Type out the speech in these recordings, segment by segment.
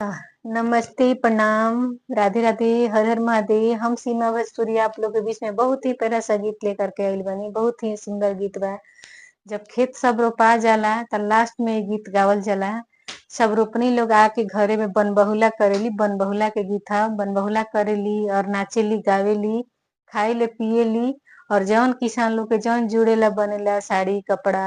नमस्ते, प्रणाम, राधे राधे, हर हर महादेव। हम सीमा भोजपुरी आप लोग के बीच में बहुत ही प्यारा सा गीत लेकर के आइल बानी। बहुत ही सुंदर गीत बा। जब खेत सब रोपा जाला त लास्ट में इ गीत गावल जाला। सब रोपनी लोग आके घरे में बनबहुला करेली। बनबहुला के गीत ह। बनबहुला करेली और नाचेली गावेली, खाएले पिएली और जौन किसान लोग के जौन जुड़ेला बनेला साड़ी कपड़ा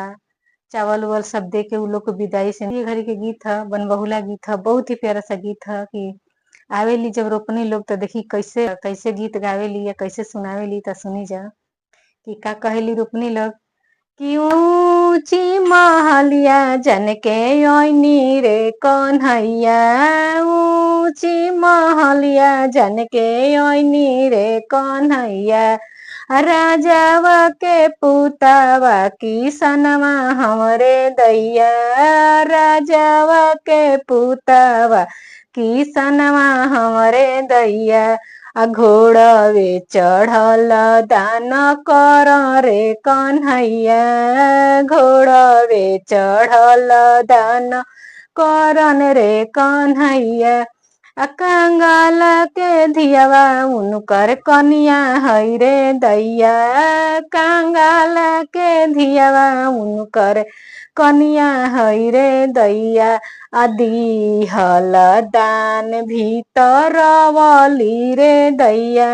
चावल उवल सब दे के उ लोग के विदाई से ये घड़ी के गीत ह। बनबहुला गीत ह। बहुत ही प्यारा सा गीत ह कि आवेली जब रोपनी लोग त देखी कैसे कैसे गीत गावेली या कैसे सुनावेली त सुनी जा कि का कहेली रोपनी लोग कि ऊंची महलिया जन के ओइनी रे कन्हैया। ऊंची महलिया जन के ओइनी रे कन्हैया। राजावा के पुतावा किसनवा हमरे दैया। राजावा के पुतावा किसनवा हमरे दैया। घोड़वे चढ़ल दान कर रे कन्हैया। घोड़वे चढ़ल दान करन रे कन्हैया। कंगाल के धियावा उनकर कनिया है रे दैया। कंगाल के धियावा उनकर कनिया है रे दैया। दिहल दान भीतर वाली रे दैया।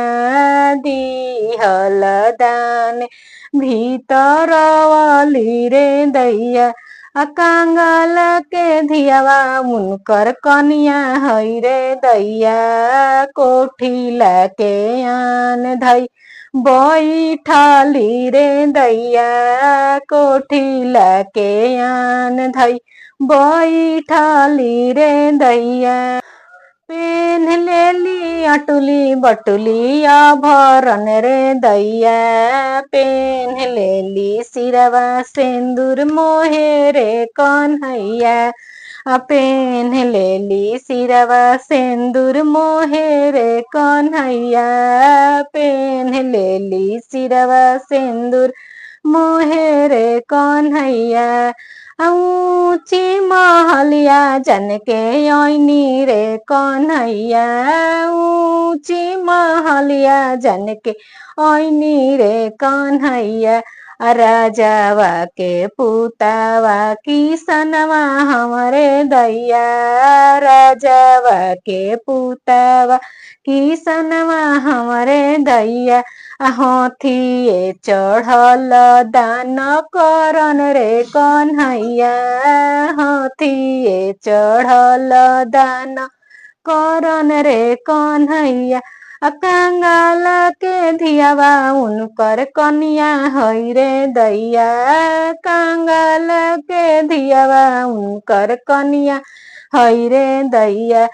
दिहल दान भीतर वाली रे दैया। कंगाल के धियावा उनकर कनिया है रे दैया। कोठी लाके आन धई बैठली रे दैया। कोठी लाके आन धई बैठली रे दैया। पेन लेली अटुली बटुली आभरण रे दैया। पेन लेली सिरवा सिंदूर मोहे रे कन्हैया। पेन लेली सिरवा सिंदूर मोहे रे कन्हैया। पेन लेली सिरवा सिंदूर मोहे रे कन्हैया। ऊंची महलिया जन के ओइनी रे कन्हैया। ऊंची महलिया जन के ओइनी रे कन्हैया। राजावा के पुतावा किसनवा हमरे दैया। राजावा के पुतावा किसनवा हमरे दैया। हाथिए चढ़ल दान करन रे कन्हैया। हाथिए चढ़ल दान करन रे कन्हैया। कंगाल के धियावा उनकर कनिया है रे दैया। कंगाल के धियावा उनकर कनिया है रे दैया।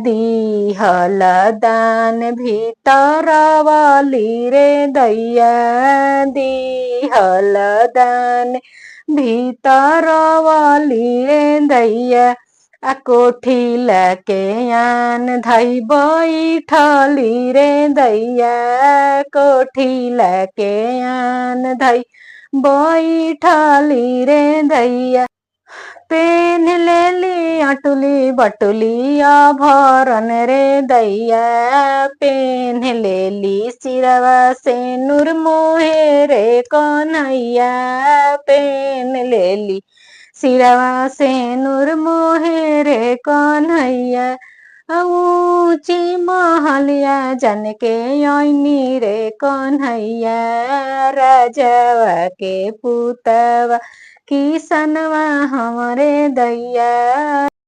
दिहल दान भीतर वाली रे दैया। दिहल दान भीतर वाली रे दैया। कोठी लाके आन धई बैठली रे दैया। कोठी लाके आन धई बैठली रे दैया। पेन लेली अटुली बटुली आभरण रे दैया। पेन लेली सिरवा सिंदूर मोहे रे कन्हैया। पेन लेली सिरवा सिंदूर मोहे रे कन्हैया। ऊंची महलिया जन के ओइनी रे कन्हैया। राजावा के पुतावा किसनवा हमरे दैया।